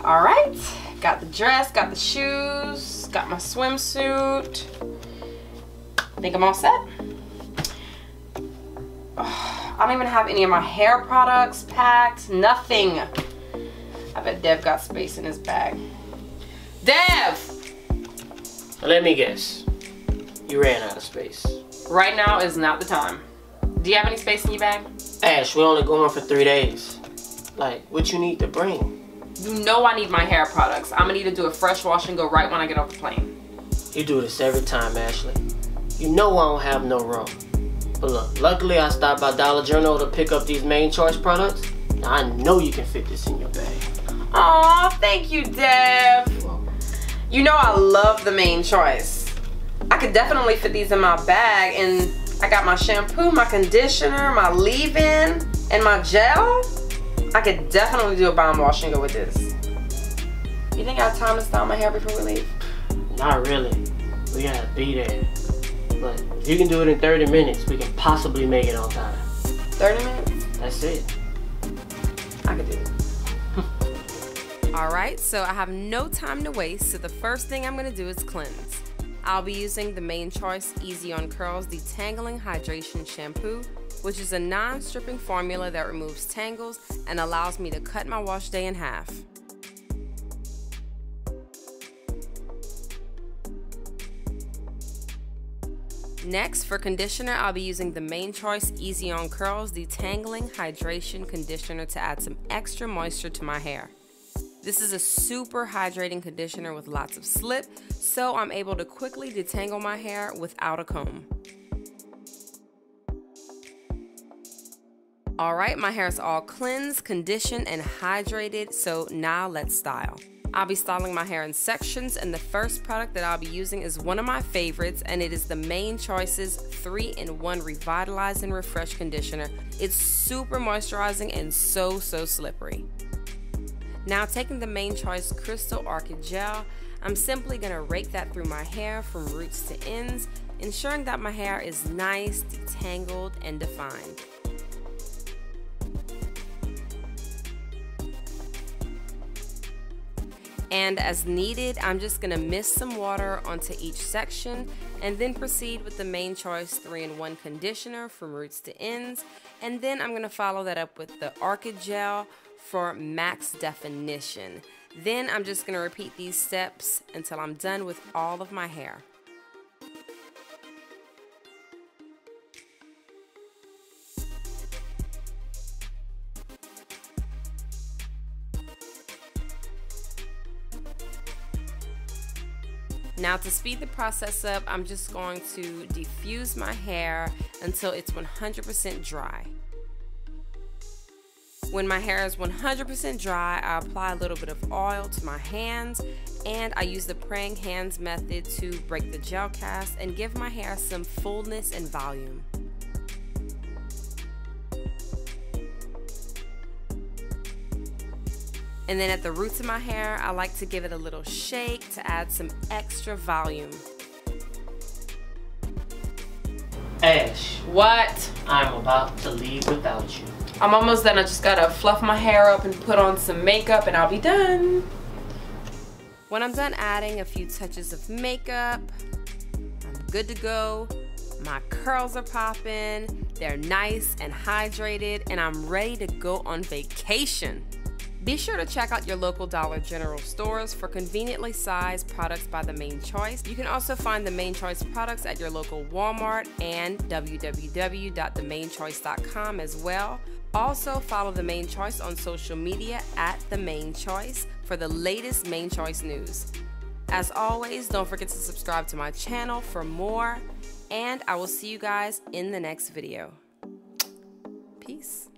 All right, got the dress, got the shoes, got my swimsuit. I think I'm all set. Oh, I don't even have any of my hair products packed, nothing. I bet Dev got space in his bag. Dev! Let me guess. You ran out of space. Right now is not the time. Do you have any space in your bag? Ash, we're only going for 3 days. Like, what you need to bring? You know I need my hair products. I'm gonna need to do a fresh wash and go right when I get off the plane. You do this every time, Ashley. You know I don't have no room. But look, luckily I stopped by Dollar General to pick up these Main Choice products. Now I know you can fit this in your bag. Aw, thank you, Dev. You know I love the Main Choice. I could definitely fit these in my bag, and I got my shampoo, my conditioner, my leave-in, and my gel. I could definitely do a bomb wash and go with this. You think I have time to style my hair before we leave? Not really. We gotta be there. But if you can do it in 30 minutes, we can possibly make it on time. 30 minutes? That's it. I could do it. Alright, so I have no time to waste, so the first thing I'm going to do is cleanse. I'll be using the Main Choice Easy on Curls Detangling Hydration Shampoo, which is a non-stripping formula that removes tangles and allows me to cut my wash day in half. Next, for conditioner, I'll be using the Main Choice Easy on Curls Detangling Hydration Conditioner to add some extra moisture to my hair. This is a super hydrating conditioner with lots of slip, so I'm able to quickly detangle my hair without a comb. Alright, my hair is all cleansed, conditioned, and hydrated, so now let's style. I'll be styling my hair in sections, and the first product that I'll be using is one of my favorites, and it is the Main Choice's 3-in-1 Revitalizing Refresh Conditioner. It's super moisturizing and so slippery. Now, taking the Main Choice Crystal Orchid Gel, I'm simply going to rake that through my hair from roots to ends, ensuring that my hair is nice, detangled, and defined. And as needed, I'm just going to mist some water onto each section and then proceed with the Main Choice 3-in-1 Conditioner from roots to ends, and then I'm going to follow that up with the Orchid Gel for max definition. Then I'm just going to repeat these steps until I'm done with all of my hair. Now, to speed the process up, I'm just going to diffuse my hair until it's 100% dry. When my hair is 100% dry, I apply a little bit of oil to my hands, and I use the praying hands method to break the gel cast and give my hair some fullness and volume. And then at the roots of my hair, I like to give it a little shake to add some extra volume. Ash. What? I'm about to leave without you. I'm almost done. I just gotta fluff my hair up and put on some makeup and I'll be done. When I'm done adding a few touches of makeup, I'm good to go. My curls are popping, they're nice and hydrated, and I'm ready to go on vacation. Be sure to check out your local Dollar General stores for conveniently sized products by the Main Choice. You can also find the Main Choice products at your local Walmart and www.themainchoice.com as well. Also, follow the Main Choice on social media at The Main Choice for the latest Main Choice news. As always, don't forget to subscribe to my channel for more, and I will see you guys in the next video. Peace.